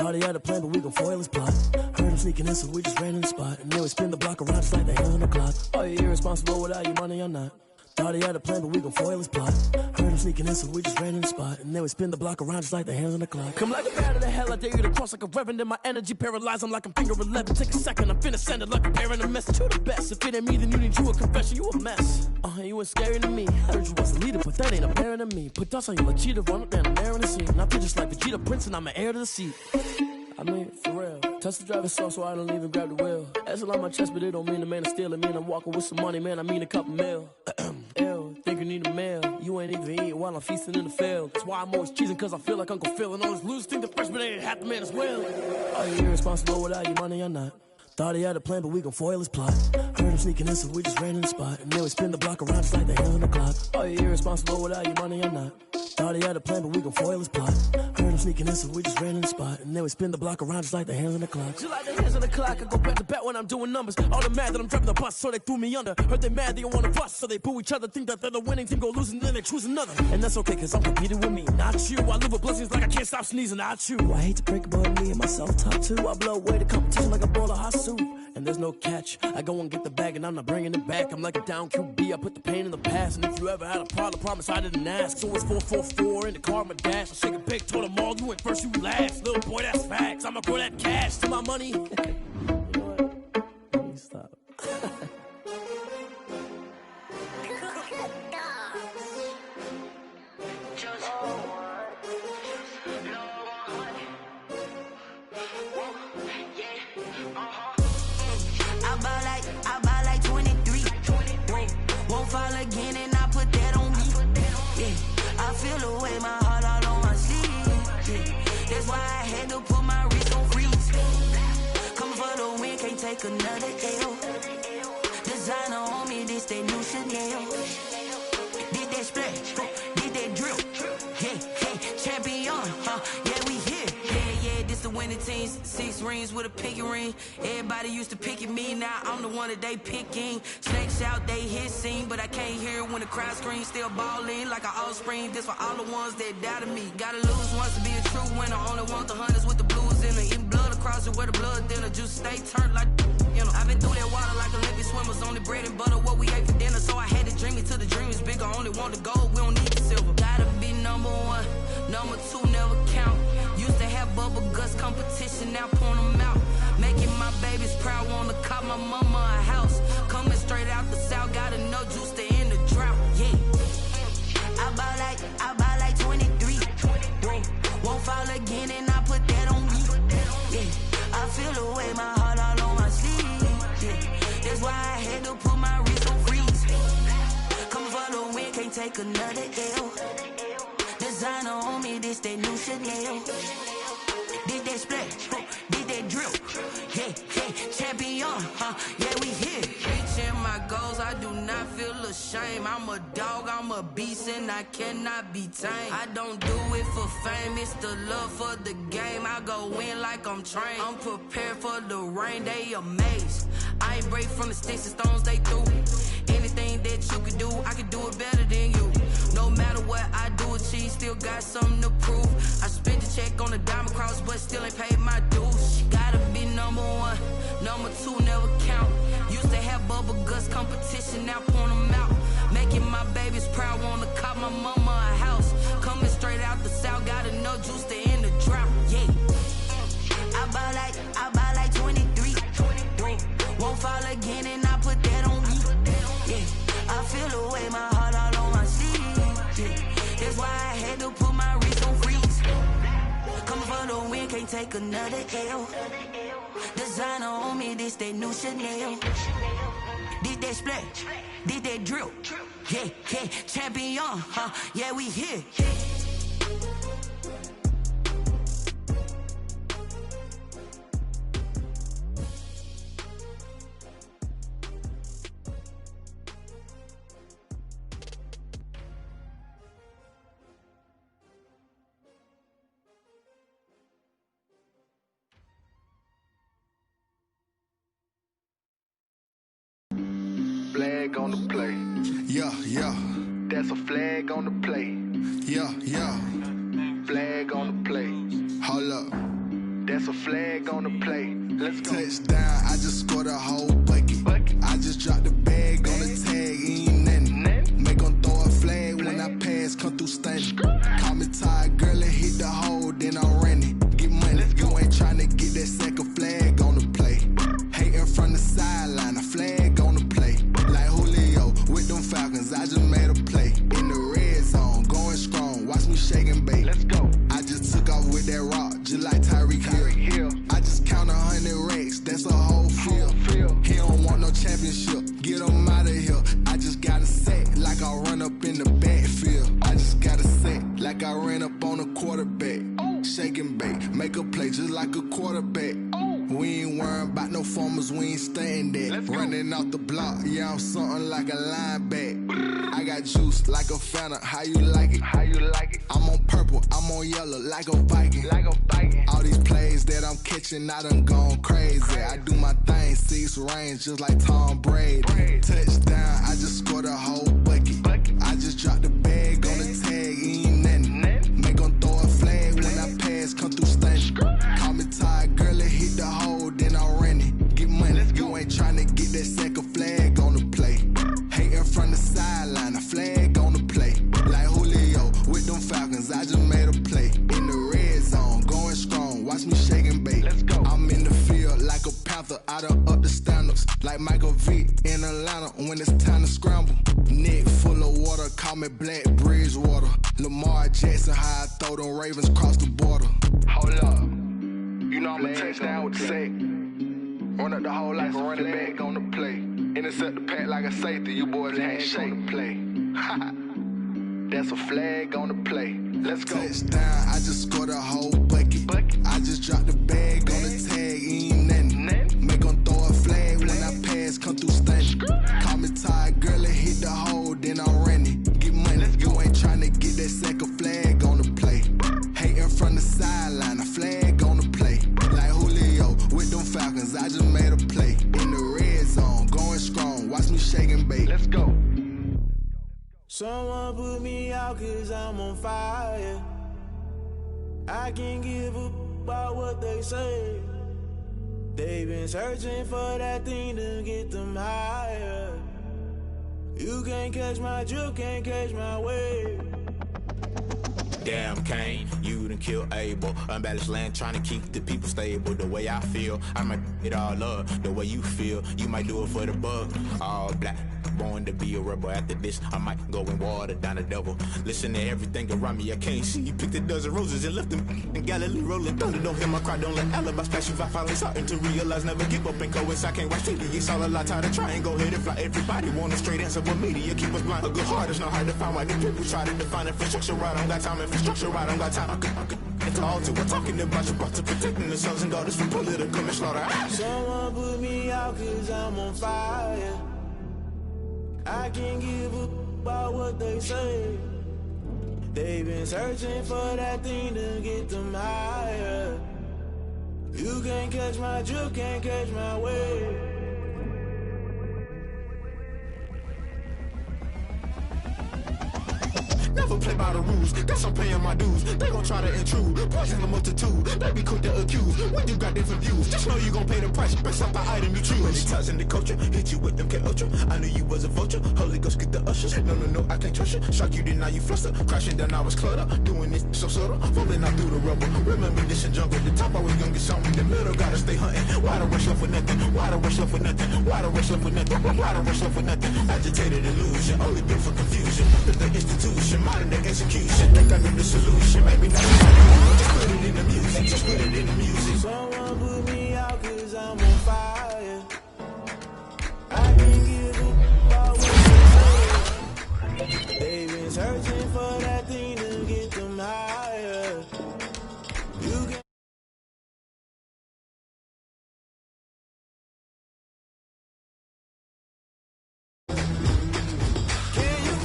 Thought he had a plan, but we gon' foil his plot. Heard him sneaking in, so we just ran in the spot. And then we spin the block around just like the hands on the clock. Are you irresponsible without your money or not? Thought he had a plan, but we gon' foil his plot. Heard him sneaking in, so we just ran in the spot. And then we spin the block around just like the hands on the clock. Come like a bat of the hell, I dare you to cross like a reverend. And my energy paralyzed, I'm like I'm finger 11. Take a second, I'm finna send it like a parent a message to the best. If it ain't me, then you need you a confession, you a mess. You ain't scary to me. Heard you was a leader, but that ain't apparent to me. Put dust on you like cheetah, run up down the air in the scene. And I feel just like Vegeta Prince, and I'm an heir to the seat. I mean, for real. Touch the driver's soft, so I don't even grab the wheel. That's a lot on my chest, but it don't mean the man is stealing. Mean I'm walking with some money, man, I mean a couple mil. Ew, think you need a meal. You ain't even eating while I'm feasting in the field. That's why I'm always cheesing, cause I feel like Uncle Phil. And all this losers think the freshman ain't half the man as well. Are you irresponsible without your money or not? Thought he had a plan, but we gon' foil his plot. Heard him sneaking in, so we just ran in the spot. And then we spin the block around just like the hands on the clock. Are you irresponsible without your money or not? Thought he had a plan, but we gon' foil his plot. Heard him sneaking in, so we just ran in the spot. And then we spin the block around just like the hands on the clock. Just like the hands on the clock, I go back to back when I'm doing numbers. All the mad that I'm driving the bus, so they threw me under. Heard they mad, they don't wanna bust, so they boo each other. Think that they're the winning team, go losing, then they choose another. And that's okay, cause I'm competing with me, not you. I live with blessings like I can't stop sneezing, not you. I hate to break it, but me and myself top two. I blow away the competition like a bowl of hot soup. And there's no catch. I go and get the bag and I'm not bringing it back. I'm like a down QB, I put the pain in the past. And if you ever had a problem, promise I didn't ask. So it's 444 in the car, my dash. I shake a big, told them all, you went first, you last. Little boy, that's facts. I'ma grow that cash to my money. You know what? Let me stop. I buy like 23. Won't fall again and I put that on me. Yeah, I feel the way my heart all on my sleeve. Yeah, that's why I had to put my wrist on freeze. Coming for the win, can't take another L. Designer on me, this that new Chanel. Did that splash, did that drill. Yeah, champion, yeah, we here. Yeah, this the winning team. 6 rings with a pinky ring. Everybody used to pick at me, now I'm the one that they picking. Snakes out, they hit scene, but I can't hear it when the crowd screams. Still balling like an offspring. This for all the ones that doubted me. Gotta lose once to be a true winner. Only want the hunters with the blues in it. Eating blood across it where the blood dinner. Juice stay turned like, you know. I've been through that water like Olympic swimmers. Only bread and butter, what we ate for dinner. So I had to dream it till the dream is bigger. Only want the gold, we don't need the silver. Gotta be number 1, number 2 never count. Used to have bubble guts competition, now point them out. Making my babies proud, wanna cop my mama a house. Coming straight out the south, gotta know juice to end the drought. Yeah, I buy like 23. Won't fall again and I put that on me. Yeah, I feel the way my heart all on my sleeve. Yeah, that's why I had to put my wrist on freeze. Coming for the win, can't take another L. Designer on me, this that new Chanel. Did that splash, did that drill. Yeah, champion, yeah, we here. Reaching my goals, I do not feel ashamed. I'm a dog, I'm a beast, and I cannot be tamed. I don't do it for fame, it's the love for the game. I go in like I'm trained. I'm prepared for the rain, they amazed. I ain't break from the sticks and stones they threw. Anything that you could do, I could do it better than you. No matter what I do, achieve, still got something to prove. I spent the check on the diamond cross, but still ain't paid my dues. Gotta be number 1, number 2 never count. Used to have bubble guts competition, now point them out. Making my babies proud, wanna cop my mama a house. Coming straight out the south, gotta know juice to end the drought. Yeah, I buy like 23. Won't fall again and I put that on me. Yeah, I feel the way my heart all on my sleeve. Yeah, that's why I had to put my wrist on freeze. Coming for the win, can't take another L. Designer on me, this that new Chanel. Did that splash, did that drill. Yeah, champion, yeah, we here. Flag on the play. Yeah. That's a flag on the play. Yeah. Flag on the play. Hold up. That's a flag on the play. Let's go. Touchdown, I just scored a whole bucket. I just dropped the bag on the tag, ain't nothing. Make 'em throw a flag when I pass, come through stunning. Call me tired, girl, and hit the hole, then I'm running. Get money, you ain't tryna get that second flag on the play. Hating from the sideline, a flag on the play. Like Julio with them Falcons, I just made a play. In the red zone, going strong, watch me shake and bake. Let's go. I just took off with that rock, just like Tyreek Hill. I just count 100 racks, that's a whole field. He don't want no championship, get him out of here. I just got a set, like I run up in the backfield. I just got a set, like I ran up on a quarterback. Shake and bake, make a play just like a quarterback. We ain't worrying about no formers, we ain't staying there. Running off the block, yeah, I'm something like a linebacker. I got juice like a Fanta, how you like it? How you like it? I'm on purple, I'm on yellow, like a Viking. Like a Viking. All these plays that I'm catching, I done gone crazy. I do my thing, 6 range, just like Tom Brady. Touchdown, I just scored a whole bucket. I just dropped the bag on the tag, ain't nothing. Make 'em throw a flag when I pass, come through stunning. Call me tired, girl, and hit the hole, then I'm running. Get money, you ain't tryna get that second flag on the play. Hating from the sideline, a flag on the play. Like Julio with them Falcons, I just made a play. In the red zone, going strong, watch me shake and bake. Let's go. I'm in the field like a Panther, I done up the standards. Like Michael Vick in Atlanta when it's time to scramble. Neck full of water, call me Black Bridgewater. Lamar Jackson, how I throw them Ravens across the border. Hold up. You know I'm a touchdown with the sack. Run up the whole like a running back on the play. Intercept the pack like a safety. You boys can't shake the play. That's a flag on the play. Let's go. Touchdown, I just scored a whole bucket. I just dropped the bag on the tag, ain't nothing. Make 'em throw a flag when I pass, come through stunning. Call me tired, girl, and hit the hole, then I'm running. Get money, you ain't tryna get that second flag on the play. Hating from the sideline, a flag on the play. Like Julio with them Falcons, I just made a play. In the red zone, going strong, watch me shake and bake. Let's go. Someone put me out 'cause I'm on fire. I can't give up about what they say. They've been searching for that thing to get them higher. You can't catch my drift, can't catch my wave. Damn Kane, you done killed Abel. Unbalanced land trying to keep the people stable. The way I feel, I might it all up. The way you feel, you might do it for the bug. All black, born to be a rebel. After this, I might go and water down the devil. Listen to everything around me, I can't see. Picked a dozen roses and left them in Galilee rolling thunder. Don't hear my cry, don't let alibis pass you. I finally starting to realize, never give up and coincide. Can't watch TV, it's all a lot. Tired of trying, go ahead and fly. Everybody want a straight answer, but media keep us blind. A good heart is not hard to find. Why the people try to define infrastructure right? I don't got time, infrastructure right, I don't got time. I could it's all to we're talking about your to protecting the sons and daughters from political and slaughter. Someone put me out 'cause I'm on fire. I can't give up about what they say. They've been searching for that thing to get them higher. You can't catch my drift, can't catch my wave. Never play by the rules, guess I'm paying my dues. They gon' try to intrude, poison the multitude. They be quick to accuse, when you got different views. Just know you gon' pay the price, based off the item you choose. Many times in the culture, hit you with them K-Ultra. I knew you was a vulture, Holy Ghost get the ushers. No, I can't trust you. Shock you, then now you fluster. Crashing down, I was cluttered. Doing this so subtle, falling out through the rubble. Remember this in jungle, the top always gonna get something. The middle gotta stay hunting. Why the rush left with nothing? Why the rush left with nothing? Why the rush left with nothing? Why the rush left with nothing? Agitated illusion, only built for confusion. The institution, modern day execution. Think I know the solution, maybe not. Just put it in the music, just put it in the music. Someone put me out 'cause I'm on fire. I can't give up about what they say. They've been searching for that thing to get them higher. You can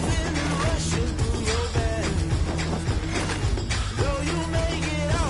feel it rushing through your veins? Though you make it out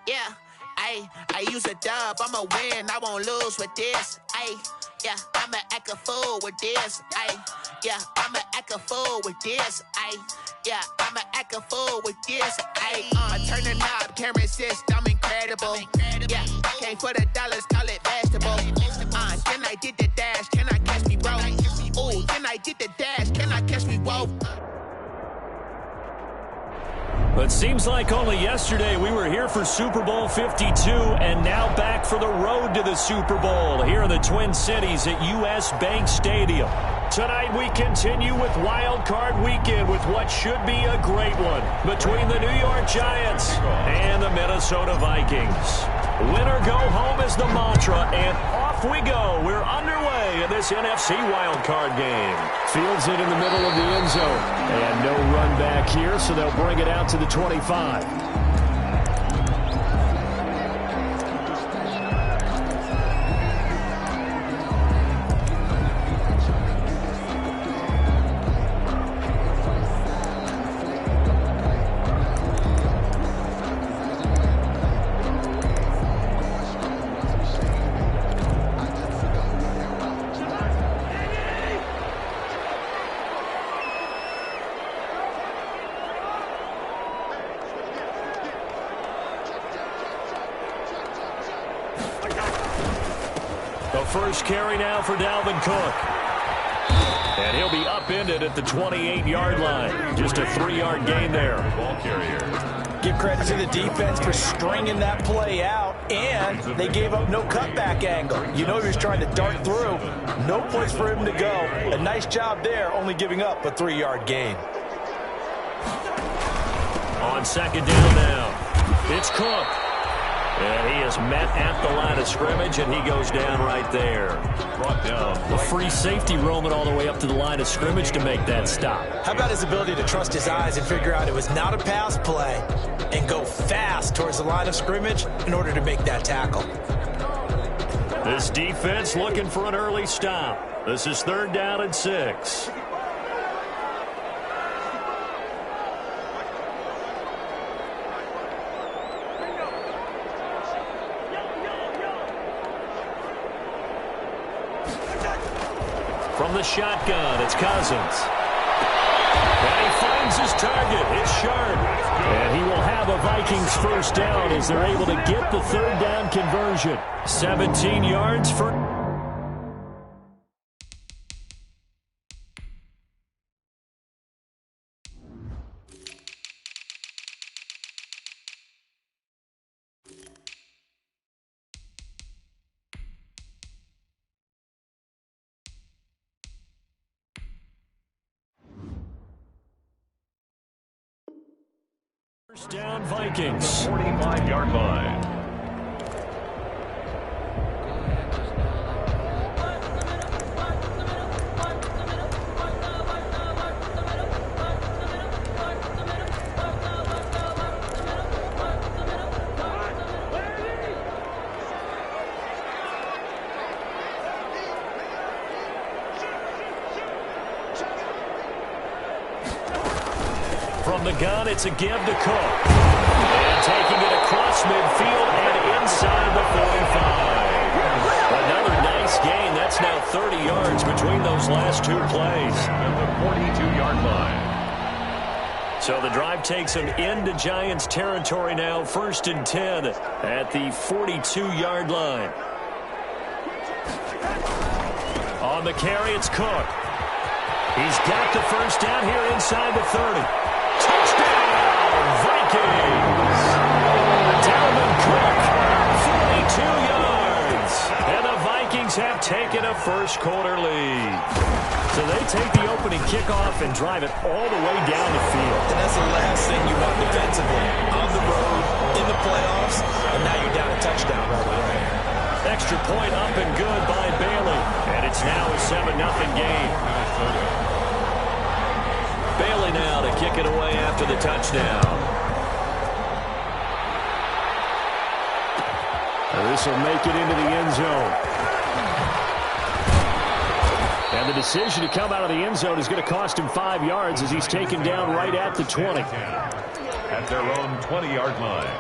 Yeah, I use a dub, I'ma win, I won't lose with this. Yeah, I'ma act a fool with this. Yeah, I'ma act a fool with this. Yeah, I'ma act a fool with this. Turn the knob, camera assist, I'm incredible. Yeah, came for the dollars, call it vegetable. Then I did the dash, can I catch me, bro? Ooh, then I did the dash, can I catch me, whoa? But seems like only yesterday we were here for Super Bowl 52 and now back for the road to the Super Bowl here in the Twin Cities at US Bank Stadium. Tonight we continue with Wild Card Weekend with what should be a great one between the New York Giants and the Minnesota Vikings. Win or go home is the mantra, and off we go. We're underway in this NFC Wild Card game. Fields it in the middle of the end zone. And no run back here, so they'll bring it out to the 25. First carry now for Dalvin Cook. And he'll be upended at the 28-yard line. Just a 3-yard gain there. Ball carrier. Give credit to the defense for stringing that play out, and they gave up no cutback angle. You know he was trying to dart through. No place for him to go. A nice job there, only giving up a 3-yard gain. On second down now, it's Cook. And he is met at the line of scrimmage, and he goes down right there. Brought down. The free safety roaming all the way up to the line of scrimmage to make that stop. How about his ability to trust his eyes and figure out it was not a pass play and go fast towards the line of scrimmage in order to make that tackle. This defense looking for an early stop. This is 3rd down and 6. From the shotgun, it's Cousins. And he finds his target. It's Sharp. And he will have a Vikings first down as they're able to get the 3rd down conversion. 17 yards for... First down Vikings. 45-yard line. From the gun, it's a give to Cook. And taking it across midfield and inside the 45. Another nice gain. That's now 30 yards between those last 2 plays. At the 42-yard line. So the drive takes them into Giants territory now. 1st and 10 at the 42-yard line. On the carry, it's Cook. He's got the first down here inside the 30. Touchdown, Vikings! Dalvin Cook, 42 yards. And the Vikings have taken a first-quarter lead. So they take the opening kickoff and drive it all the way down the field. And that's the last thing you want defensively. On the road, in the playoffs, and now you're down a touchdown right away. Extra point up and good by Bailey. And it's now a 7-0 game. Bailey now to kick it away after the touchdown. This will make it into the end zone. And the decision to come out of the end zone is going to cost him 5 yards as he's taken down right at the 20. At their own 20-yard line.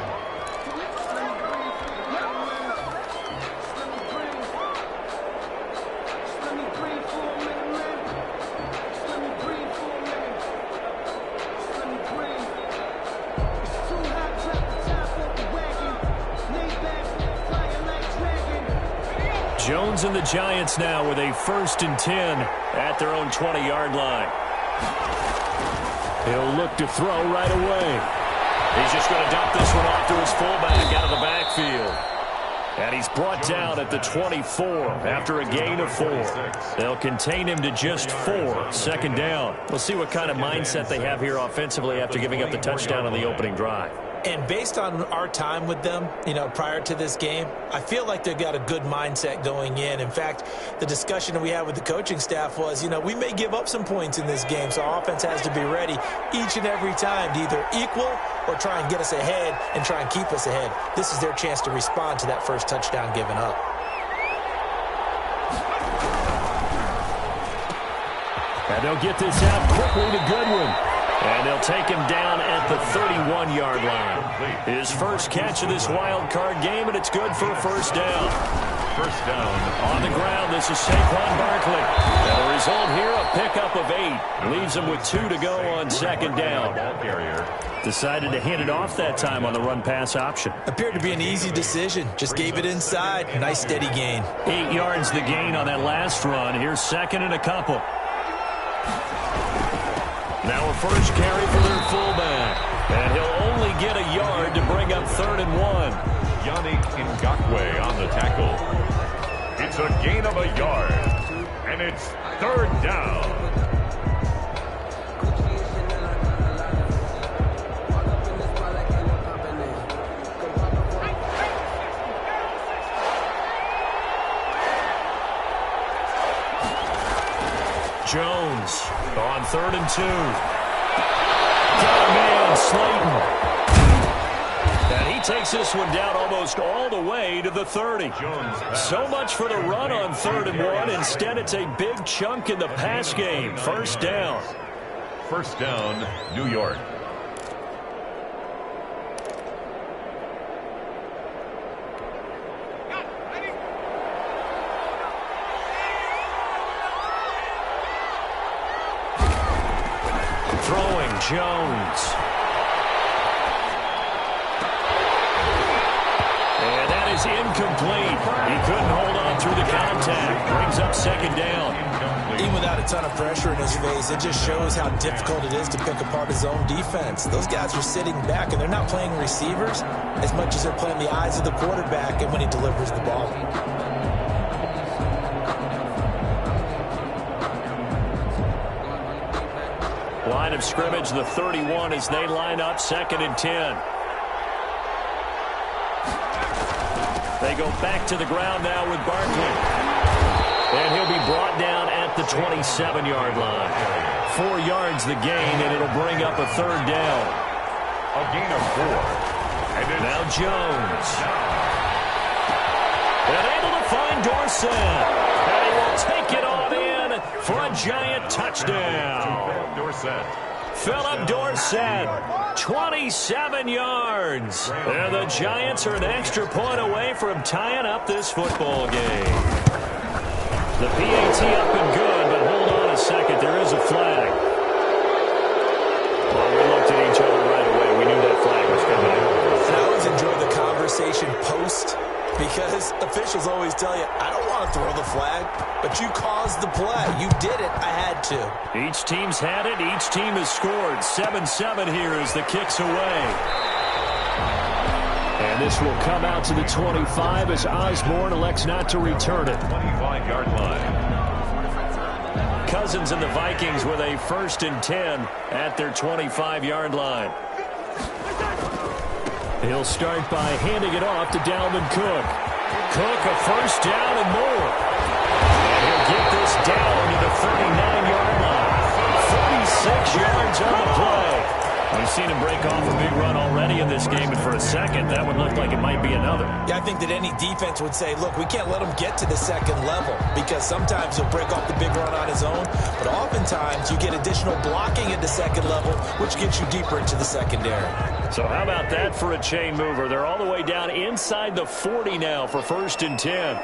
Jones and the Giants now with a 1st and 10 at their own 20-yard line. He'll look to throw right away. He's just going to dump this one off to his fullback out of the backfield. And he's brought down at the 24 after a gain of 4. They'll contain him to just 4. 2nd down. We'll see what kind of mindset they have here offensively after giving up the touchdown on the opening drive. And based on our time with them, prior to this game, I feel like they've got a good mindset going in. In fact, the discussion that we had with the coaching staff was, we may give up some points in this game, so our offense has to be ready each and every time to either equal or try and get us ahead and try and keep us ahead. This is their chance to respond to that first touchdown given up. And they'll get this out quickly to Goodwin. And they'll take him down at the 31-yard line. His first catch of this wild card game, and it's good for a 1st down. 1st down. On the ground, this is Saquon Barkley. And the result here, a pickup of 8. Leaves him with 2 to go on 2nd down. Decided to hand it off that time on the run-pass option. Appeared to be an easy decision. Just gave it inside. Nice steady gain. 8 yards the gain on that last run. Here's 2nd and a couple. Now a first carry for their fullback. And he'll only get a yard to bring up 3rd and 1. Yannick Ngakoue on the tackle. It's a gain of a yard. And it's 3rd down. Jones on 3rd and 2. Got a man, Slayton. And he takes this one down almost all the way to the 30. So much for the run on 3rd and 1. Instead, it's a big chunk in the pass game. 1st down. 1st down, New York. Throwing, Jones. And that is incomplete. He couldn't hold on through the contact. Brings up 2nd down. Even without a ton of pressure in his face, it just shows how difficult it is to pick apart his own defense. Those guys are sitting back, and they're not playing receivers as much as they're playing the eyes of the quarterback and when he delivers the ball. Line of scrimmage, the 31 as they line up 2nd and 10. They go back to the ground now with Barkley. And he'll be brought down at the 27-yard line. 4 yards the gain, and it'll bring up a 3rd down. A gain of 4. And now Jones. And able to find Dorsett. And he will take it on in for a giant touchdown. Philip Dorsett, 27 yards. And the Giants are an extra point away from tying up this football game. The PAT up and good, but hold on a second. There is a flag. Well, we looked at each other right away. We knew that flag was coming out. And I always enjoy the conversation post, because officials always tell you, I don't want to throw the flag, but you caused the play. You did it. I had to. Each team's had it. Each team has scored. 7-7 here as the kick's away. And this will come out to the 25 as Osborne elects not to return it. 25-yard line. Cousins and the Vikings with a 1st and 10 at their 25-yard line. He'll start by handing it off to Dalvin Cook. Cook, a 1st down and more. And he'll get this down to the 39-yard line. 36 yards on the play. We've seen him break off a big run already in this game, and for a second, that would look like it might be another. Yeah, I think that any defense would say, look, we can't let him get to the 2nd level, because sometimes he'll break off the big run on his own, but oftentimes you get additional blocking at the 2nd level, which gets you deeper into the secondary. So how about that for a chain mover? They're all the way down inside the 40 now for 1st and 10.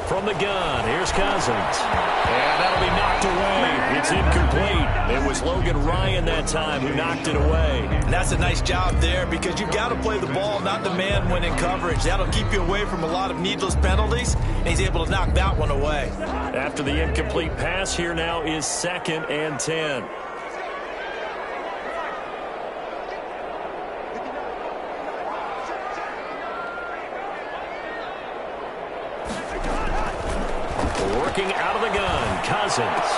From the gun. Here's Cousins. And that'll be knocked away. It's incomplete. It was Logan Ryan that time who knocked it away. And that's a nice job there because you've got to play the ball, not the man when in coverage. That'll keep you away from a lot of needless penalties, and he's able to knock that one away. After the incomplete pass, here now is 2nd and 10. Working out of the gun, Cousins.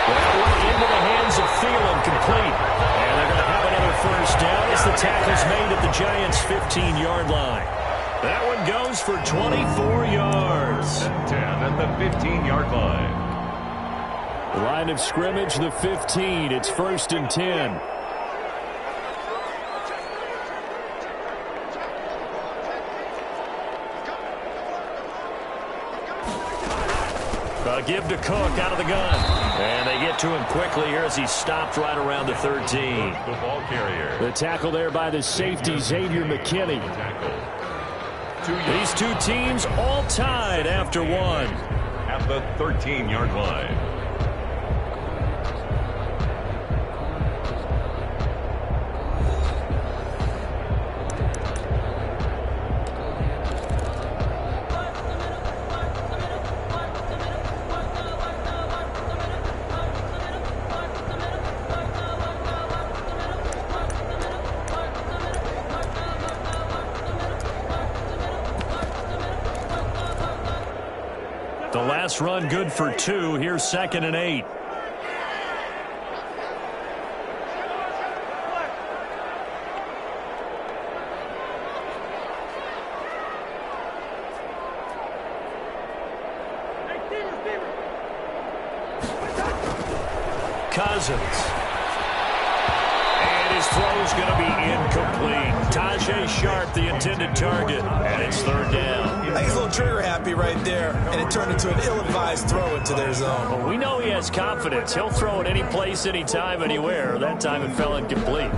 That one into the hands of Thielen, complete. And they're going to have another first down as the tackle's made at the Giants' 15-yard line. That one goes for 24 yards. 10 at the 15-yard line. Line of scrimmage, the 15. It's 1st and 10. Give to Cook out of the gun. And they get to him quickly here as he stopped right around the 13. The ball carrier. The tackle there by the safety, Xavier McKinney. These two teams all tied after one. At the 13-yard line. The last run good for 2. Here's 2nd and 8. Cousins. And his throw's going to be incomplete. Tajay Sharp, the intended target, and it's 3rd down. I think he's a little trigger happy right there, and it turned into an ill-advised throw into their zone. Well, we know he has confidence. He'll throw it any place, anytime, anywhere. That time it fell incomplete.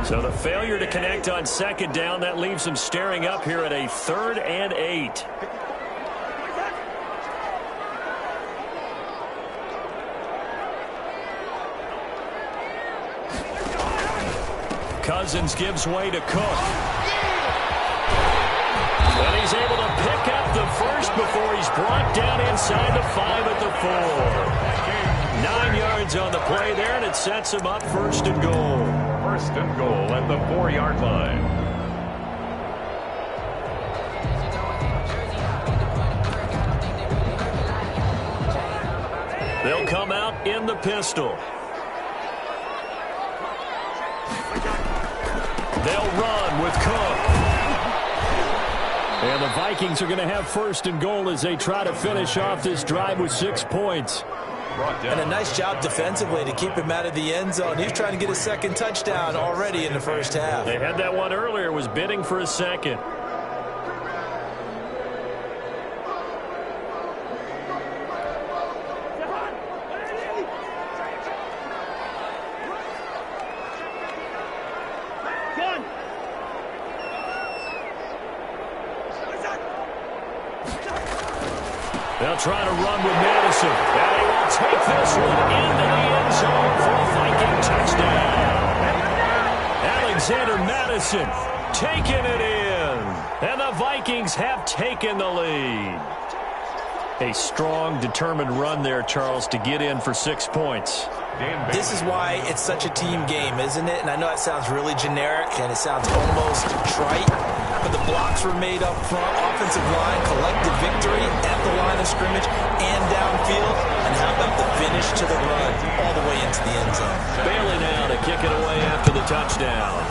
So the failure to connect on 2nd down, that leaves him staring up here at a 3rd and 8. Cousins gives way to Cook. And he's able to pick up the first before he's brought down inside the 5 at the 4. 9 yards on the play there, and it sets him up 1st and goal. 1st and goal at the 4-yard line. They'll come out in the pistol. They'll run with Cook. And the Vikings are going to have 1st and goal as they try to finish off this drive with 6 points. And a nice job defensively to keep him out of the end zone. He's trying to get a 2nd touchdown already in the 1st half. They had that one earlier, was bidding for a 2nd. They'll try to run with Madison. And he will take this one into the end zone for a Viking touchdown. Alexander Madison taking it in. And the Vikings have taken the lead. A strong, determined run there, Charles, to get in for 6 points. This is why it's such a team game, isn't it? And I know it sounds really generic and it sounds almost trite, but the blocks were made up front, offensive line, collective victory at the line of scrimmage and downfield. And how about the finish to the run all the way into the end zone? Bailey now to kick it away after the touchdown.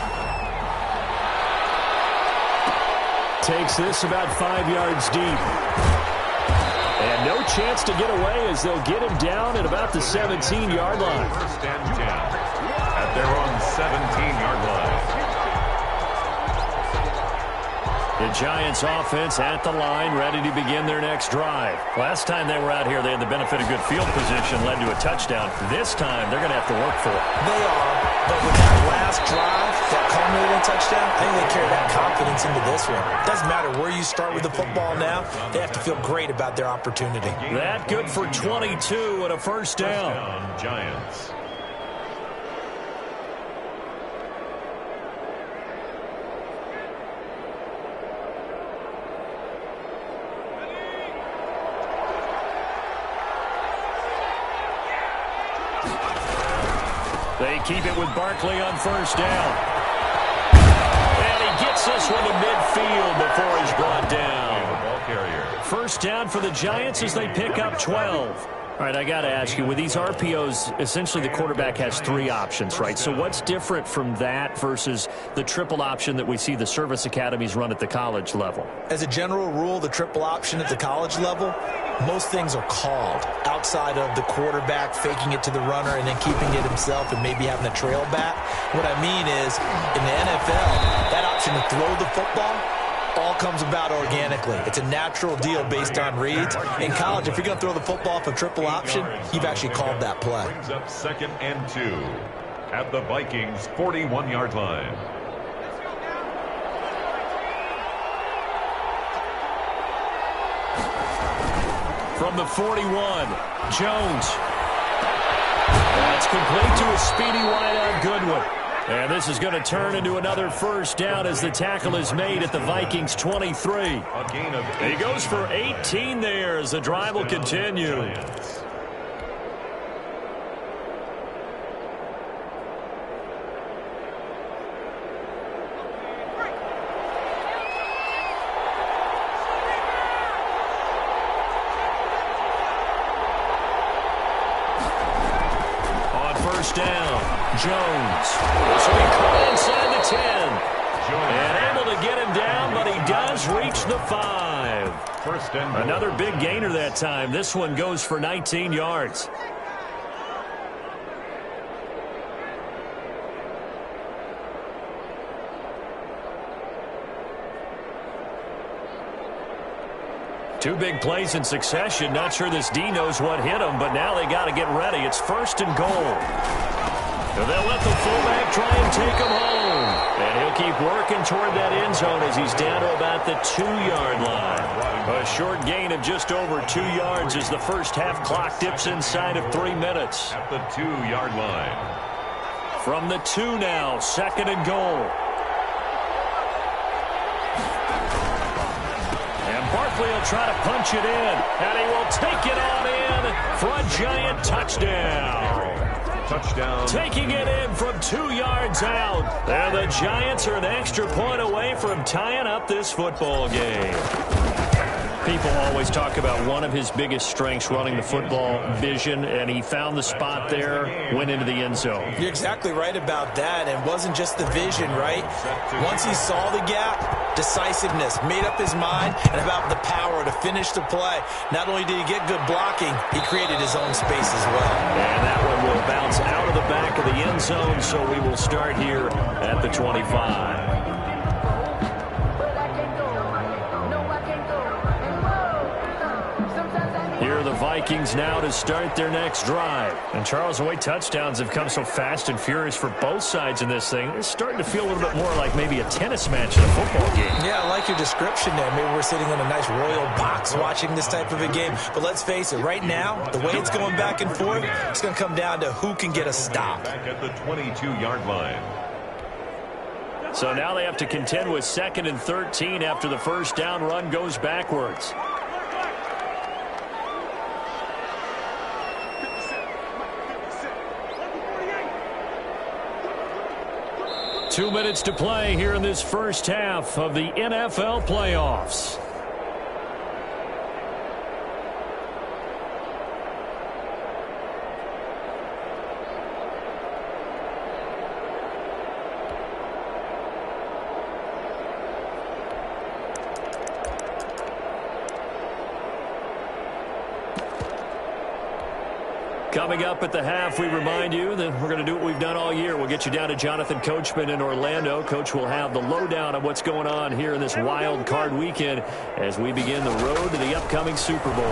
Takes this about 5 yards deep. And no chance to get away as they'll get him down at about the 17-yard line. 1st and 10 at their own 17-yard line. The Giants offense at the line, ready to begin their next drive. Last time they were out here, they had the benefit of good field position, led to a touchdown. This time, they're going to have to work for it. They are. But with that last drive, that culminating touchdown, I think they carry that confidence into this one. It doesn't matter where you start with the football now. They have to feel great about their opportunity. That good for 22 and a first down. Giants. They keep it with Barkley on first down. And he gets this one to midfield before he's brought down. First down for the Giants as they pick up 12. All right, I got to ask you, with these RPOs, essentially the quarterback has 3 options, right? So what's different from that versus the triple option that we see the service academies run at the college level? As a general rule, the triple option at the college level, most things are called outside of the quarterback faking it to the runner and then keeping it himself and maybe having a trail back. What I mean is, in the NFL, that option to throw the football all comes about organically. It's a natural deal based on reads. In college, if you're going to throw the football off a triple option, you've actually called that play. Brings up 2nd and 2 at the Vikings' 41-yard line. From the 41, Jones. That's complete to a speedy wideout Goodwin. And this is going to turn into another first down as the tackle is made at the Vikings' 23. A gain of 18. He goes for 18 there as the drive will continue. On first down, Jones. So he caught inside the 10. And able to get him down, but he does reach the 5. First and Another big gainer that time. This one goes for 19 yards. Two big plays in succession. Not sure this D knows what hit him, but now they got to get ready. It's first and goal. And they'll let the fullback try and take him home. And he'll keep working toward that end zone as he's down to about the 2-yard line. A short gain of just over 2 yards as the first half clock dips inside of 3 minutes. at the 2-yard line. From the 2 now, 2nd and goal. And Barkley will try to punch it in. And he will take it on in for a Giant touchdown. Touchdown. Taking it in from 2 yards out. And the Giants are an extra point away from tying up this football game. People always talk about one of his biggest strengths, running the football, vision, and he found the spot there, went into the end zone. You're exactly right about that. It wasn't just the vision, right? Once he saw the gap, decisiveness, made up his mind, and about the power to finish the play. Not only did he get good blocking, he created his own space as well. And that one will bounce out of the back of the end zone, so we will start here at the 25. Here are the Vikings now to start their next drive. And Charles, the way touchdowns have come so fast and furious for both sides in this thing, it's starting to feel a little bit more like maybe a tennis match in a football game. Yeah, I like your description there. Maybe we're sitting in a nice royal box watching this type of a game. But let's face it, right now, the way it's going back and forth, it's going to come down to who can get a stop. Back at the 22-yard line. So now they have to contend with 2nd and 13 after the first down run goes backwards. 2 minutes to play here in this first half of the NFL playoffs. Coming up at the half, we remind you that we're going to do what we've done all year. We'll get you down to Jonathan Coachman in Orlando. Coach will have the lowdown of what's going on here in this wild card weekend as we begin the road to the upcoming Super Bowl.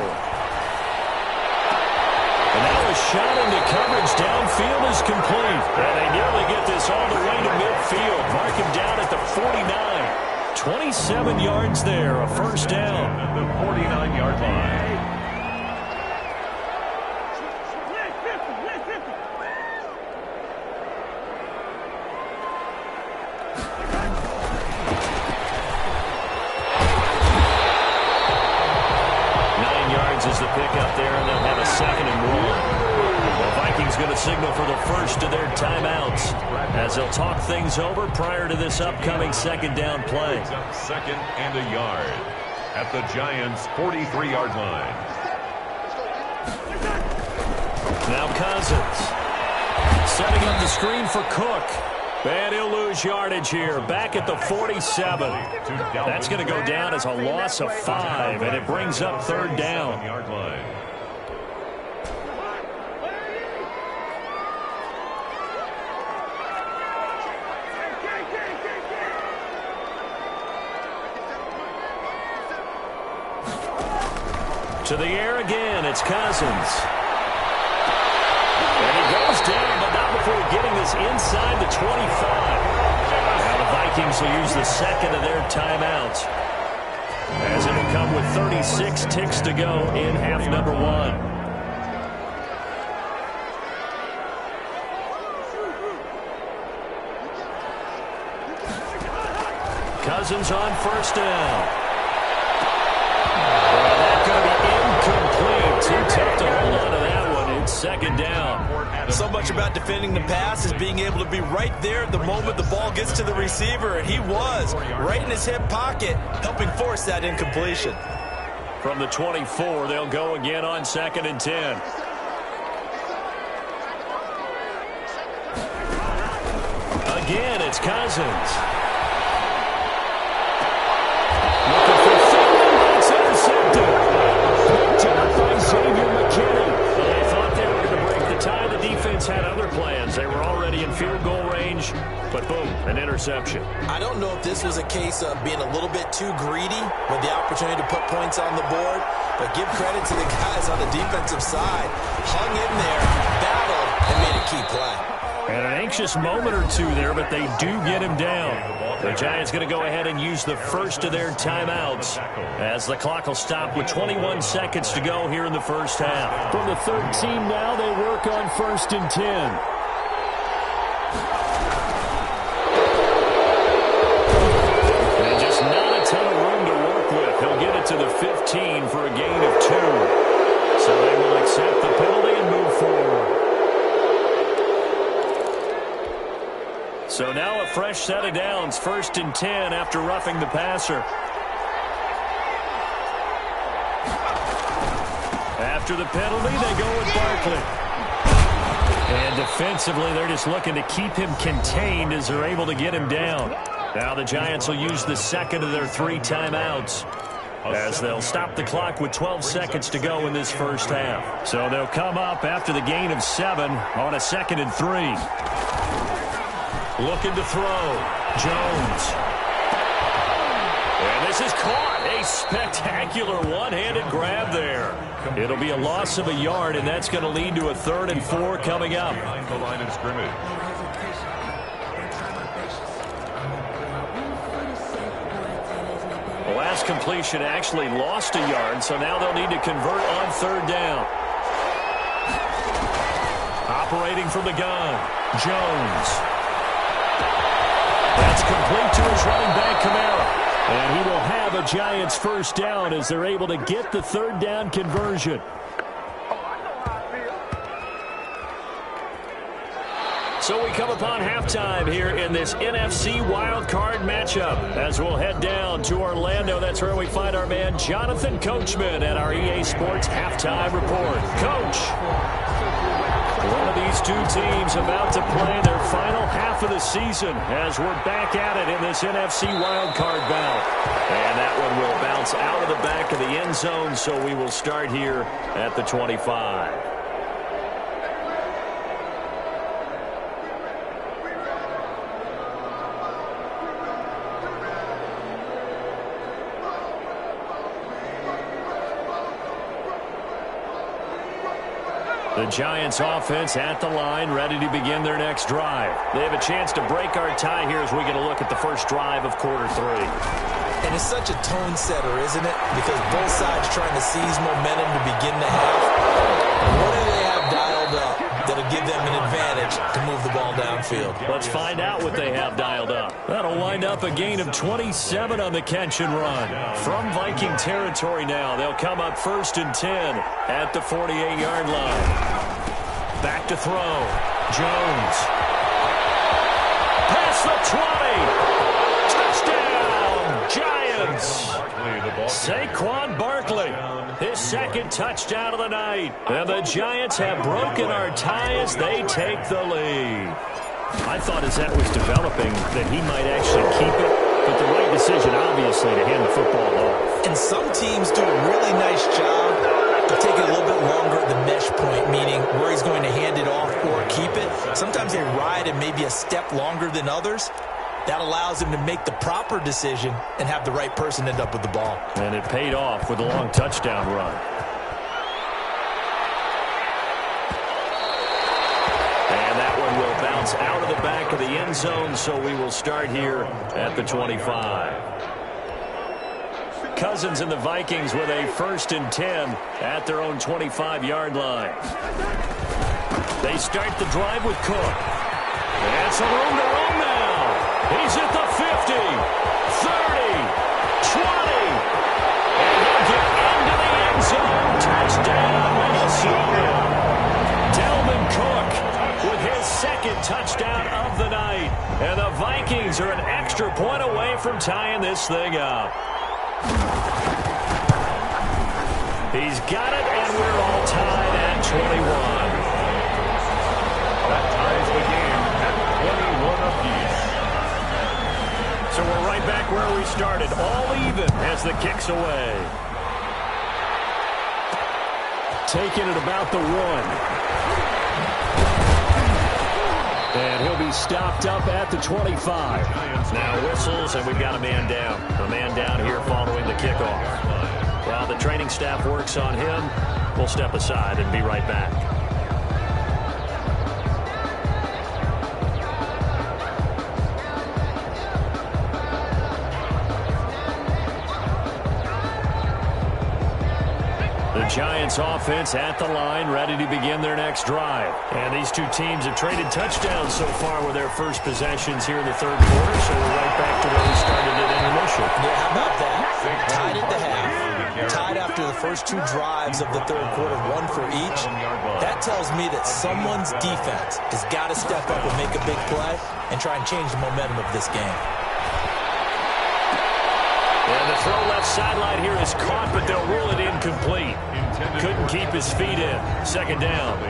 And now a shot into coverage downfield is complete. And they nearly get this all the way to midfield. Mark him down at the 49. 27 yards there, a first down. At the 49-yard line. Is the pick up there, and they'll have a 2nd and 1. The Vikings going to signal for the first of their timeouts as they'll talk things over prior to this upcoming 2nd down play. 2nd and a yard at the Giants' 43-yard line. Now Cousins setting up the screen for Cook. And he'll lose yardage here, back at the 47. That's going to go down as a loss of 5, and it brings up 3rd down. To the air again, it's Cousins. And he goes down, but not before getting this inside the 25. Now the Vikings will use the 2nd of their timeouts, as it will come with 36 ticks to go in half number 1. Cousins on 1st down. Well, that's going to be incomplete. Too tough to hold on to that one. It's 2nd down. So much about defending the pass is being able to be right there at the moment the ball gets to the receiver, and he was right in his hip pocket, helping force that incompletion. From the 24, they'll go again on 2nd and 10. Again, it's Cousins. Looking for Thielen. It's intercepted. Picked up by Xavier McKinney. They thought they were going to break the tie. The defense had other plans. They were already in field goal range, but boom, an interception. I don't know if this was a case of being a little bit too greedy with the opportunity to put points on the board, but give credit to the guys on the defensive side. Hung in there, battled, and made a key play. And an anxious moment or two there, but they do get him down. The Giants going to go ahead and use the first of their timeouts as the clock will stop with 21 seconds to go here in the first half. From the 13 now, they work on 1st and 10. And just not a ton of room to work with. He'll get it to the 15 for a gain of 2. So they will accept the penalty and move forward. So now a fresh set of downs, 1st and 10 after roughing the passer. After the penalty, they go with Barkley. And defensively, they're just looking to keep him contained as they're able to get him down. Now the Giants will use the 2nd of their 3 timeouts, as they'll stop the clock with 12 seconds to go in this first half. So they'll come up after the gain of 7 on a 2nd and 3. Looking to throw. Jones. And this is caught. A spectacular one-handed grab there. It'll be a loss of a yard, and that's going to lead to a 3rd and 4 coming up. Behind the line of scrimmage. The last completion actually lost a yard, so now they'll need to convert on 3rd down. Operating from the gun, Jones. That's complete to his running back, Kamara. And he will have a Giants first down as they're able to get the 3rd down conversion. So we come upon halftime here in this NFC wildcard matchup as we'll head down to Orlando. That's where we find our man Jonathan Coachman at our EA Sports Halftime Report. Coach, one of these two teams about to play their final half of the season as we're back at it in this NFC wildcard bout. And that one will bounce out of the back of the end zone, so we will start here at the 25. The Giants offense at the line, ready to begin their next drive. They have a chance to break our tie here as we get a look at the first drive of quarter 3. And it's such a tone setter, isn't it? Because both sides trying to seize momentum to begin the half. What do they have dialed up that'll give them an advantage to move the ball downfield? Let's find out what they have dialed up. That'll wind up a gain of 27 on the catch and run. From Viking territory now, they'll come up 1st and 10 at the 48-yard line. Back to throw. Jones. Past the 20. Touchdown, Giants. Saquon Barkley, his second touchdown of the night. And the Giants have broken our tie as they take the lead. I thought as that was developing that he might actually keep it, but the right decision, obviously, to hand the football off. And some teams do a really nice job of taking a little bit longer at the mesh point, meaning where he's going to hand it off or keep it. Sometimes they ride it maybe a step longer than others. That allows him to make the proper decision and have the right person end up with the ball. And it paid off with a long touchdown run. And that one will bounce out of the back of the end zone, so we will start here at the 25. Cousins and the Vikings with a 1st and 10 at their own 25-yard line. They start the drive with Cook. And some room to run now. He's at the 50, 30, 20. And he'll get into the end zone. Touchdown, Minnesota. Dalvin Cook with his second touchdown of the night. And the Vikings are an extra point away from tying this thing up. He's got it, and we're all tied at 21. That ties the game at 21 apiece. So we're right back where we started, all even as the kick's away. Taking it about the 1. And he'll be stopped up at the 25. Now whistles, and we've got a man down. A man down here following the kickoff. While the training staff works on him, we'll step aside and be right back. The Giants offense at the line, ready to begin their next drive. And these two teams have traded touchdowns so far with their first possessions here in the 3rd quarter, so we're right back to where we started at intermission. Yeah, how about that? Tied at the half. Tied after the first 2 drives of the 3rd quarter, 1 for each. That tells me that someone's defense has got to step up and make a big play and try and change the momentum of this game. And the throw left sideline here is caught, but they'll rule it incomplete. Couldn't keep his feet in. 2nd down.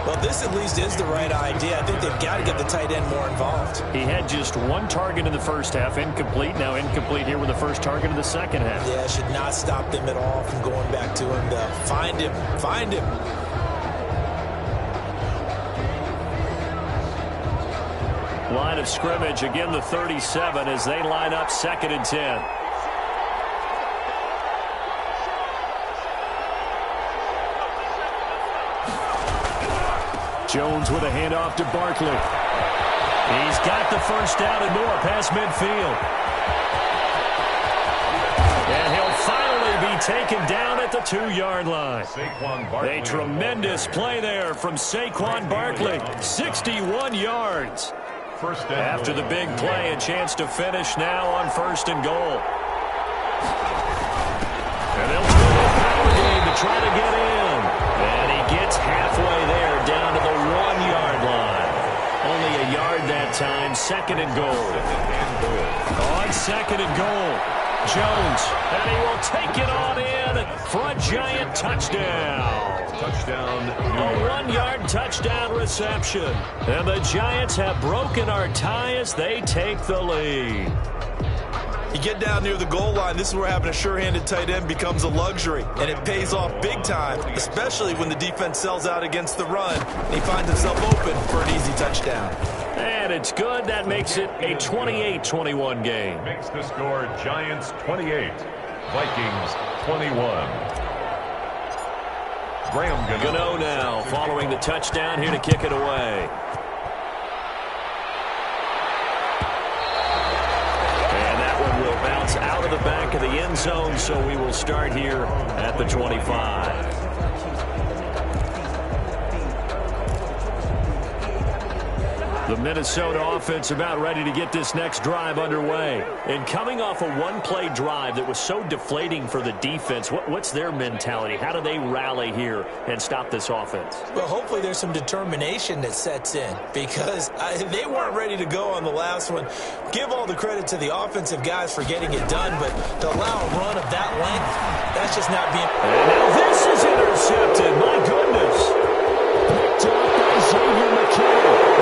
Well, this at least is the right idea. I think they've got to get the tight end more involved. He had just 1 target in the first half, incomplete. Now incomplete here with the first target in the second half. Yeah, should not stop them at all from going back to him to find him. Find him. Line of scrimmage, again the 37 as they line up 2nd and 10. Jones with a handoff to Barkley. He's got the first down and more past midfield. And he'll finally be taken down at the 2-yard line. A tremendous play there from Saquon Barkley. 61 yards. After the big play, a chance to finish now on 1st and goal. And they'll turn the power game to try to get in. And he gets halfway there down to the 1-yard line. Only a yard that time. 2nd and goal. On 2nd and goal. Jones, and he will take it on in for a Giant touchdown. Touchdown. A 1-yard touchdown reception. And the Giants have broken our tie as they take the lead. You get down near the goal line, this is where having a sure-handed tight end becomes a luxury, and it pays off big time, especially when the defense sells out against the run, and he finds himself open for an easy touchdown. And it's good. That makes it a 28-21 game. Makes the score Giants 28, Vikings 21. Gano now following the touchdown here to kick it away. And that one will bounce out of the back of the end zone, so we will start here at the 25. The Minnesota offense about ready to get this next drive underway. And coming off a one-play drive that was so deflating for the defense, what's their mentality? How do they rally here and stop this offense? Well, hopefully there's some determination that sets in because they weren't ready to go on the last one. Give all the credit to the offensive guys for getting it done, but to allow a run of that length, that's just not being... And now this is intercepted. My goodness. Picked up by Xavier McKinney.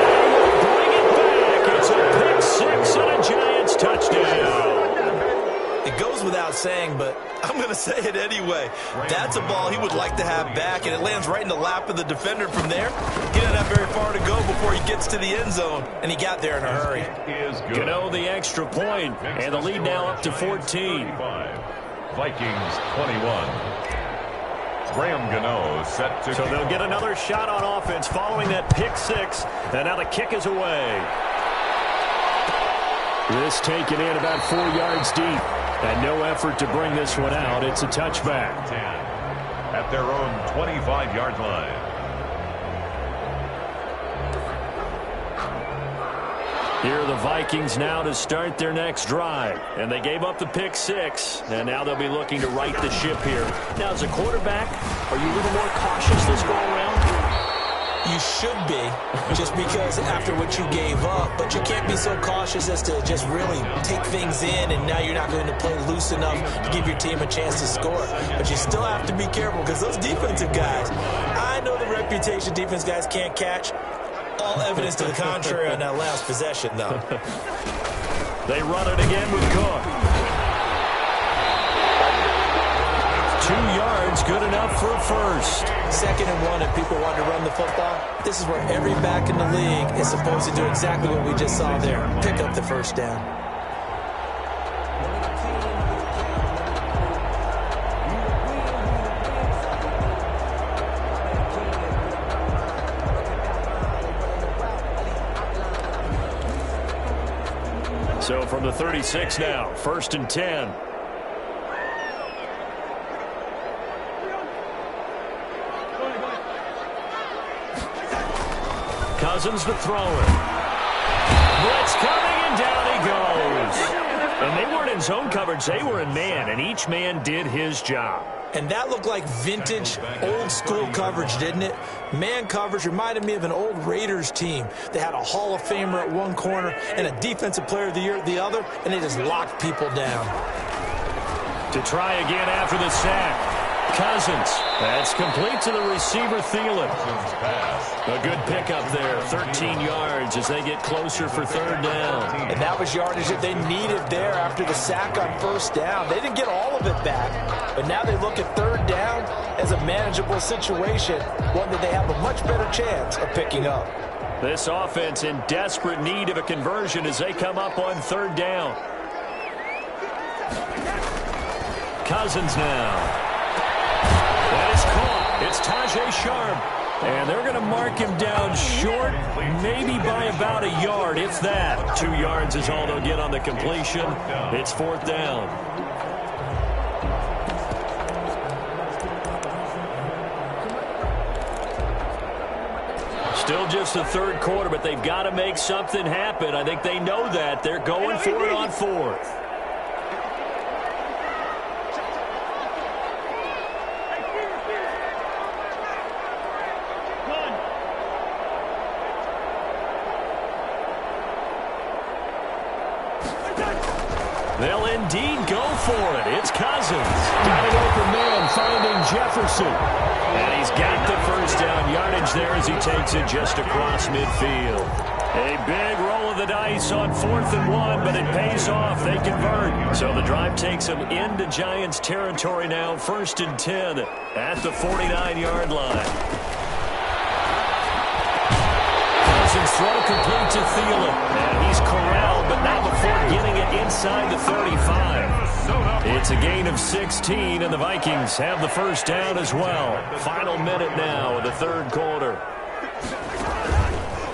It's a pick six and a Giants touchdown. It goes without saying, but I'm going to say it anyway. That's a ball he would like to have back, and it lands right in the lap of the defender from there. He didn't have very far to go before he gets to the end zone, and he got there in a hurry. You know, the extra point, and the lead now up to 14. Vikings 21. Graham Gano set to... So they'll get another shot on offense following that pick six, and now the kick is away. This taken in about 4 yards deep, and no effort to bring this one out. It's a touchback. 10 at their own 25-yard line. Here are the Vikings now to start their next drive. And they gave up the pick six, and now they'll be looking to right the ship here. Now, as a quarterback, are you a little more cautious this go around? You should be, just because after what you gave up, but you can't be so cautious as to just really take things in, and now you're not going to play loose enough to give your team a chance to score. But you still have to be careful because those defensive guys, I know the reputation defense guys can't catch. All evidence to the contrary on that last possession, though. They run it again with Cook. 2 yards, good enough for a first. 2nd and 1, if people want to run the football, this is where every back in the league is supposed to do exactly what we just saw there. Pick up the first down. So from the 36 now, 1st and 10. Cousins to throw it. Blitz coming, and down he goes. And they weren't in zone coverage. They were in man, and each man did his job. And that looked like vintage, old-school coverage, didn't it? Man coverage reminded me of an old Raiders team. They had a Hall of Famer at one corner and a Defensive Player of the Year at the other, and they just locked people down. To try again after the sack. Cousins. That's complete to the receiver, Thielen. A good pickup there, 13 yards as they get closer for 3rd down. And that was yardage that they needed there after the sack on 1st down. They didn't get all of it back, but now they look at 3rd down as a manageable situation, one that they have a much better chance of picking up. This offense in desperate need of a conversion as they come up on 3rd down. Cousins now. That is caught. It's Tajay Sharp. And they're going to mark him down short, maybe by about a yard, if that. 2 yards is all they'll get on the completion. It's 4th down. Still just the 3rd quarter, but they've got to make something happen. I think they know that. They're going for it on 4th. They'll indeed go for it. It's Cousins. Got an open man finding Jefferson. And he's got the 1st down yardage there as he takes it just across midfield. A big roll of the dice on 4th and 1, but it pays off. They convert. So the drive takes them into Giants territory now. 1st and 10 at the 49-yard line. Cousins throw complete to Thielen. And he's corralled, but not before getting it inside the 35. It's a gain of 16, and the Vikings have the first down as well. Final minute now of the third quarter.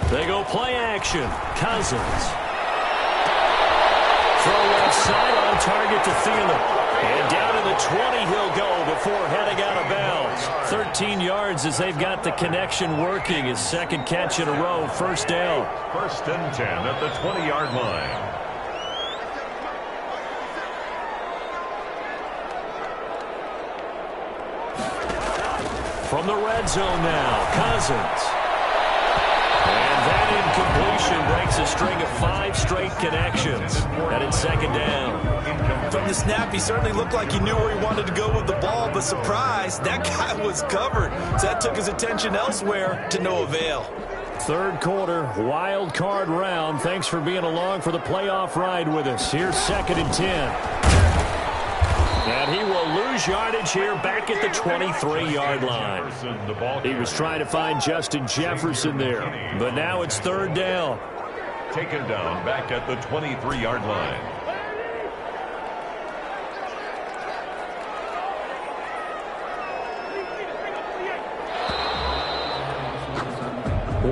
They go play action. Cousins. Throw left side on target to Thielen. And down to the 20 he'll go before heading out of bounds. 13 yards as they've got the connection working. His second catch in a row. First down. 1st and 10 at the 20-yard line. From the red zone now, Cousins. And that incompletion breaks a string of 5 straight connections. And it's second down. From the snap, he certainly looked like he knew where he wanted to go with the ball, but surprise, that guy was covered. So that took his attention elsewhere to no avail. Third quarter, wild card round. Thanks for being along for the playoff ride with us. Here's 2nd and 10. And he will lose yardage here back at the 23-yard line. He was trying to find Justin Jefferson there, but now it's third down. Taken down back at the 23-yard line.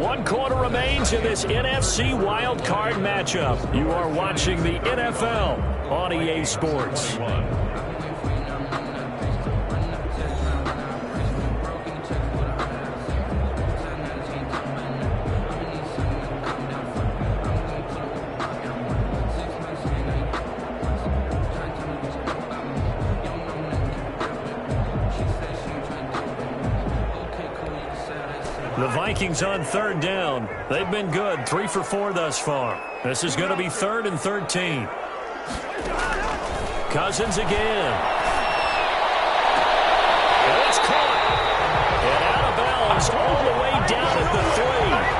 One quarter remains in this NFC wild card matchup. You are watching the NFL on EA Sports. The Vikings on third down. They've been good, 3 for 4 thus far. This is going to be 3rd and 13. Cousins again. And it's caught. And out of bounds all the way down at the 3.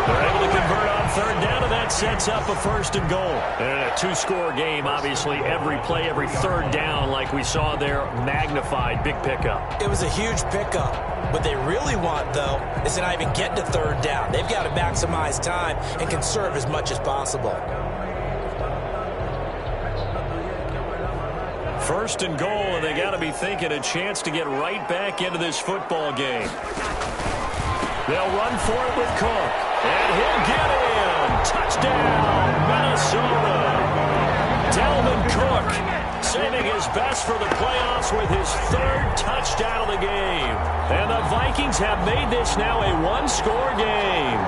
They're able to convert on third down, and that sets up a 1st and goal. And in a 2-score game, obviously every play, every third down, like we saw there, magnified. Big pickup. It was a huge pickup. What they really want, though, is to not even get to third down. They've got to maximize time and conserve as much as possible. 1st and goal, and they got to be thinking a chance to get right back into this football game. They'll run for it with Cook, and he'll get in. Touchdown, Minnesota. Dalvin Cook saving his best for the playoffs with his 3rd touchdown of the game. And the Vikings have made this now a 1-score game.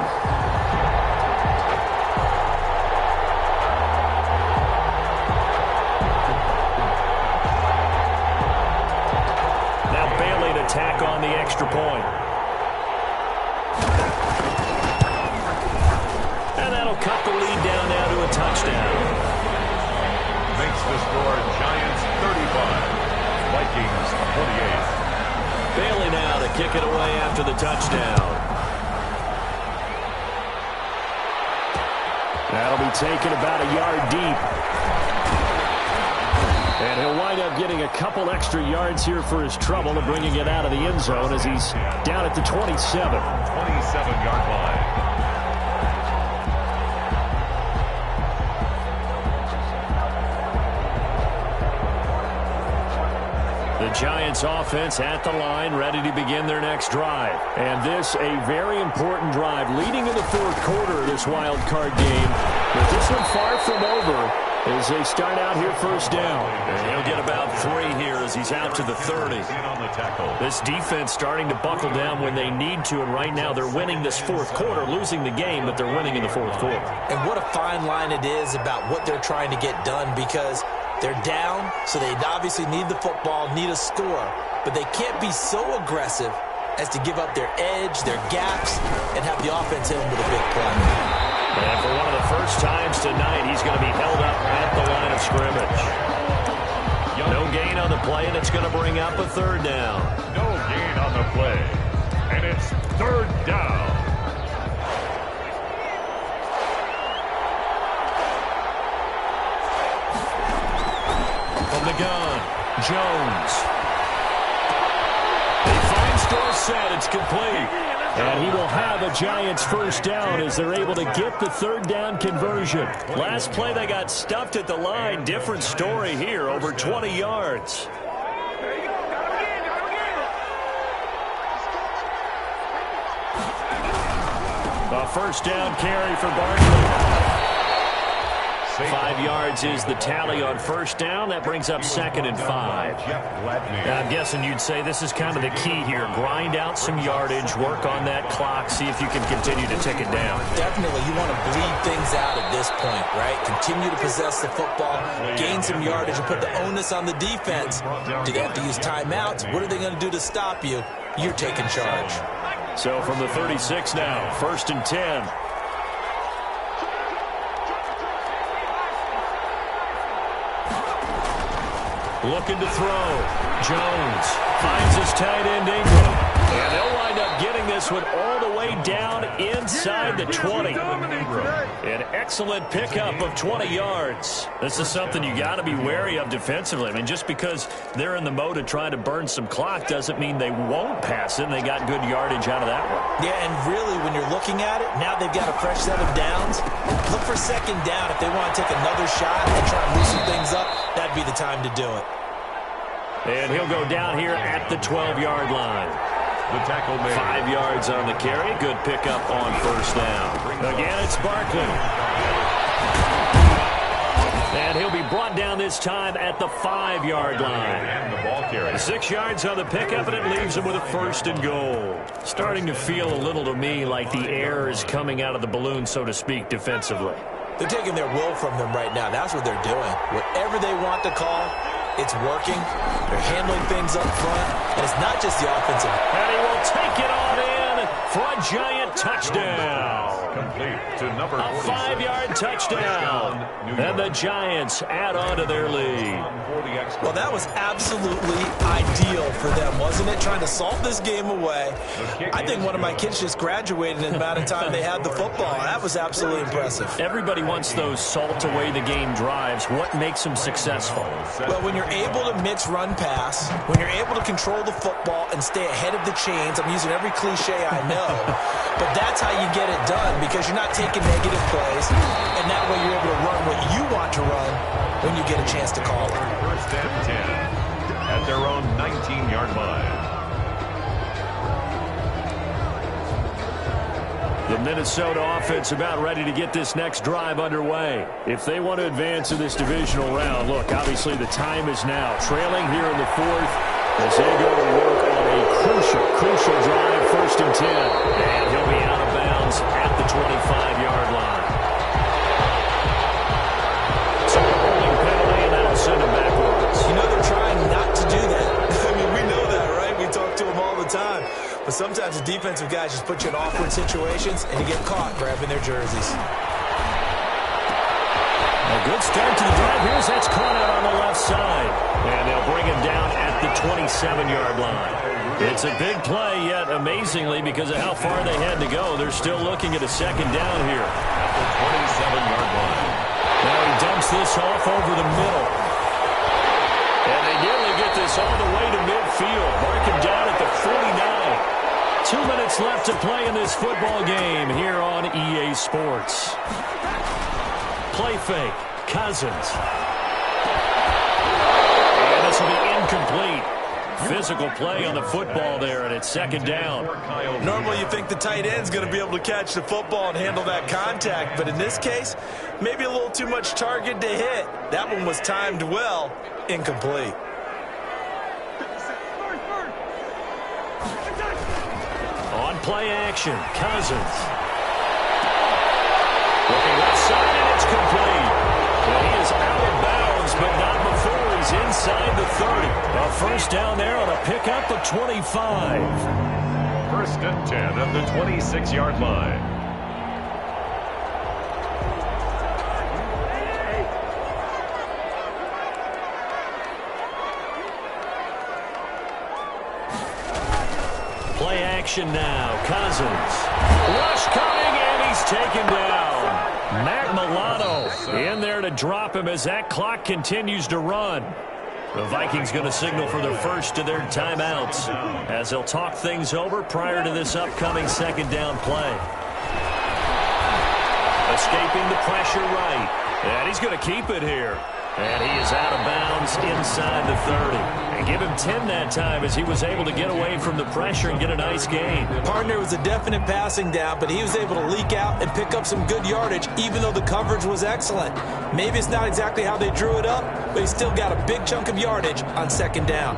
Now Bailey to tack on the extra point. And that'll cut the lead down now to a touchdown. Makes the score Giants 35, Vikings 28. Bailey now to kick it away after the touchdown. That'll be taken about a yard deep. And he'll wind up getting a couple extra yards here for his trouble and bringing it out of the end zone as he's down at the 27. 27-yard line. The Giants offense at the line, ready to begin their next drive. And this, a very important drive, leading in the 4th quarter of this wild card game. But this one far from over as they start out here first down. And he'll get about 3 here as he's out to the 30. This defense starting to buckle down when they need to, and right now they're winning this 4th quarter, losing the game, but they're winning in the 4th quarter. And what a fine line it is about what they're trying to get done, because they're down, so they obviously need the football, need a score, but they can't be so aggressive as to give up their edge, their gaps, and have the offense hit them with a big play. And for one of the first times tonight, he's going to be held up at the line of scrimmage. No gain on the play, and it's going to bring up a 3rd down. No gain on the play, and it's 3rd down. From the gun, Jones. He finds Dorsett. It's complete. And he will have a Giants first down as they're able to get the third down conversion. Last play, they got stuffed at the line. Different story here, over 20 yards. A first down carry for Barkley. 5 yards is the tally on first down. That brings up 2nd and 5. Now, I'm guessing you'd say this is kind of the key here. Grind out some yardage, work on that clock, see if you can continue to tick it down. Definitely. You want to bleed things out at this point, right? Continue to possess the football, gain some yardage, and put the onus on the defense. Do they have to use timeouts? What are they going to do to stop you? You're taking charge. So from the 36 now, 1st and 10. Looking to throw. Jones finds his tight end Ingram. And they'll wind up getting this one all the way down inside the 20. An excellent pickup of 20 yards. This is something you got to be wary of defensively. I mean, just because they're in the mode of trying to burn some clock doesn't mean they won't pass it. And they got good yardage out of that one. Yeah, and really, when you're looking at it, now they've got a fresh set of downs. Look for 2nd down. If they want to take another shot and try and loosen things up, that'd be the time to do it. And he'll go down here at the 12-yard line. The tackle made. 5 yards on the carry. Good pickup on first down. Again, it's Barkley. And he'll be brought down this time at the 5-yard line. And the ball carry. 6 yards on the pickup, and it leaves him with a 1st and goal. Starting to feel a little to me like the air is coming out of the balloon, so to speak, defensively. They're taking their will from them right now. That's what they're doing. Whatever they want to call, it's working. They're handling things up front. And it's not just the offensive. And he will take it on in for a Giant touchdown. Complete to number 47. A 5-yard touchdown. And the Giants add on to their lead. Well, that was absolutely ideal for them, wasn't it? Trying to salt this game away. I think one of my kids just graduated in the amount of time they had the football. That was absolutely impressive. Everybody wants those salt away the game drives. What makes them successful? Well, when you're able to mix run pass, when you're able to control the football and stay ahead of the chains, I'm using every cliche I know, but that's how you get it done because you're not taking negative plays, and that way you're able to run what you want to run when you get a chance to call it. 1st and 10 at their own 19-yard line. The Minnesota offense about ready to get this next drive underway. If they want to advance in this divisional round, look, obviously the time is now. Trailing here in the 4th as they go to work on a crucial drive, 1st and 10. And he'll be out of bounds at the 25-yard line. So a holding penalty, and that'll send him backwards. You know they're trying not to do that. I mean, we know that, right? We talk to them all the time. But sometimes the defensive guys just put you in awkward situations, and you get caught grabbing their jerseys. A good start to the drive. Here's that's caught out on the left side. And they'll bring him down at the 27-yard line. It's a big play, yet amazingly, because of how far they had to go, they're still looking at a 2nd down here. At the 27-yard line. Now he dumps this off over the middle. And they nearly get this all the way to midfield. Mark him down at the 49. 2 minutes left to play in this football game here on EA Sports. Play fake. Cousins. And this will be incomplete. Physical play on the football there, and it's 2nd down. Normally you think the tight end's going to be able to catch the football and handle that contact, but in this case, maybe a little too much target to hit. That one was timed well. Incomplete. On play action, Cousins. Looking left side, and it's complete. Well, he is out of bounds, but not before he's inside the 30. A first down there on a pickup of 25. 1st and 10 at the 26-yard line. Play action now. Cousins. Rush coming, and he's taken down. Matt Milano in there to drop him as that clock continues to run. The Vikings going to signal for their first of their timeouts as they'll talk things over prior to this upcoming second down play. Escaping the pressure right. And he's going to keep it here. And he is out of bounds inside the 30. And give him 10 that time as he was able to get away from the pressure and get a nice gain. Partner was a definite passing down, but he was able to leak out and pick up some good yardage, even though the coverage was excellent. Maybe it's not exactly how they drew it up, but he still got a big chunk of yardage on second down.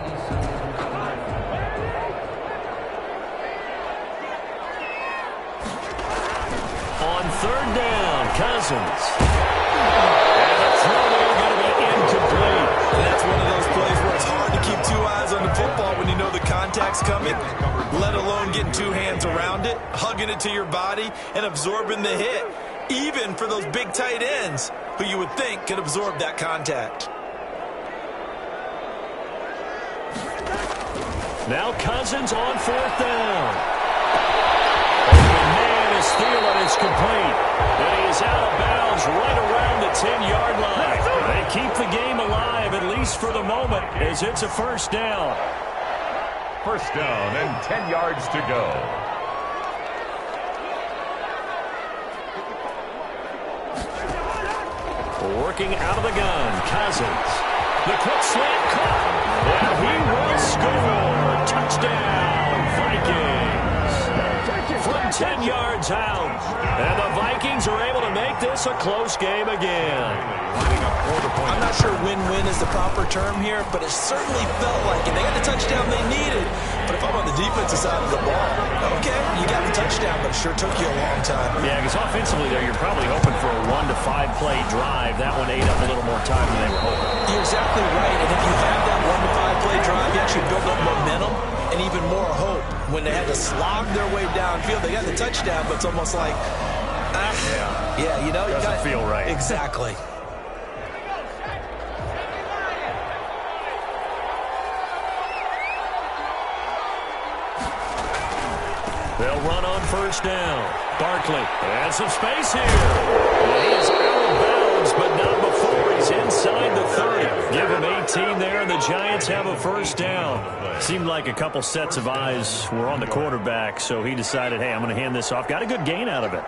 On third down, Cousins. And the throw there going to be incomplete. That's one of those plays where it's hard to keep two eyes on the football when you know the contact's coming, let alone getting two hands around it, hugging it to your body, and absorbing the hit, even for those big tight ends who you would think could absorb that contact. Now Cousins on fourth down. Open man is Thielen. It's complete. And he is out of bounds right around the 10-yard line. They keep the game alive, at least for the moment, as it's a first down. First down and 10 yards to go. Working out of the gun, Cousins. The quick slant caught. And he will score. Touchdown, Vikings. From 10 yards out. And the Vikings are able to make this a close game again. I'm not sure win-win is the proper term here, but it certainly felt like it. They got the touchdown they needed. But if I'm on the defensive side of the ball, okay, you got the touchdown, but it sure took you a long time. Yeah, because offensively there, you're probably hoping for a 1 to 5 play drive. That one ate up a little more time than they were hoping. You're exactly right, and if you have that 1 to 5 play drive, you actually build up momentum and even more hope. When they had to slog their way downfield, they got the touchdown, but it's almost like, yeah, you know, doesn't feel right. Exactly. They'll run on first down. Barkley and some space here. He's out of bounds, but not before he's inside the 30. Give him 18 there, and the Giants have a first down. Seemed like a couple sets of eyes were on the quarterback, so he decided, hey, I'm going to hand this off. Got a good gain out of it.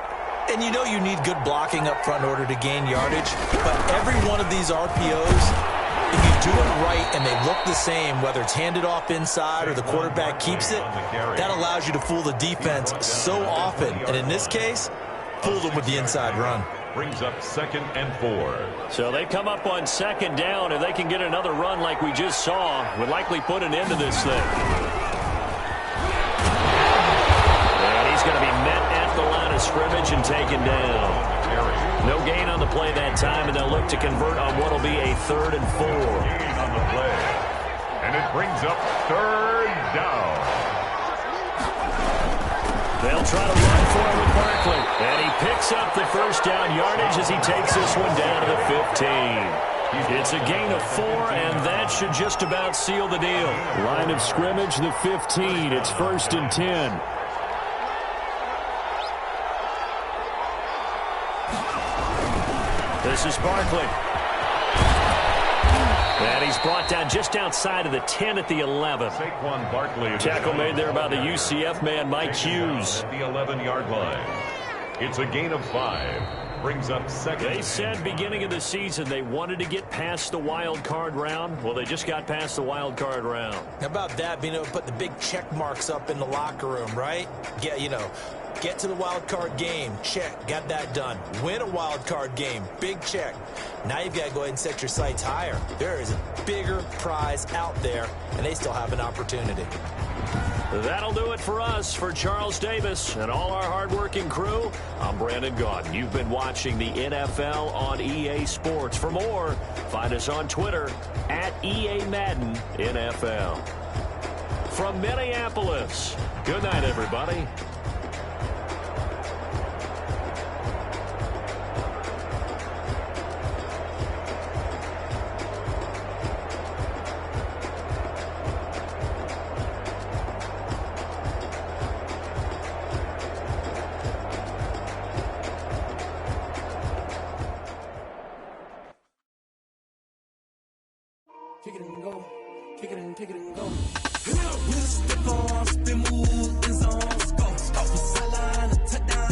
And you know you need good blocking up front in order to gain yardage, but every one of these RPOs, if you do it right and they look the same, whether it's handed off inside or the quarterback keeps it, that allows you to fool the defense so often. And in this case, fool them with the inside run. Brings up 2nd and 4. So they come up on second down. If they can get another run like we just saw, would likely put an end to this thing. And he's going to be met at the line of scrimmage and taken down. No gain on the play that time, and they'll look to convert on what will be a 3rd and 4. Gain on the play. And it brings up 3rd down. They'll try to run for it with Barkley. And he picks up the first down yardage as he takes this one down to the 15. It's a gain of 4, and that should just about seal the deal. Line of scrimmage, the 15. It's 1st and 10. This is Barkley. And he's brought down just outside of the 10 at the 11. Saquon Barkley. Tackle made there by the UCF man, Mike Hughes. At the 11-yard line. It's a gain of 5. Brings up 2nd. They said beginning of the season they wanted to get past the wild card round. Well, they just got past the wild card round. How about that, being able to put the big check marks up in the locker room, right? Yeah, you know, get to the wild card game, check, got that done. Win a wild card game, big check. Now you've got to go ahead and set your sights higher. There is a bigger prize out there, and they still have an opportunity. That'll do it for us. For Charles Davis and all our hardworking crew, I'm Brandon Gaudin. You've been watching the NFL on EA Sports. For more, find us on Twitter at EA Madden NFL. From Minneapolis, good night, everybody. kick it and go. Kick it and go. We'll step on, spin move, and zone, go. Off the sideline, a touchdown.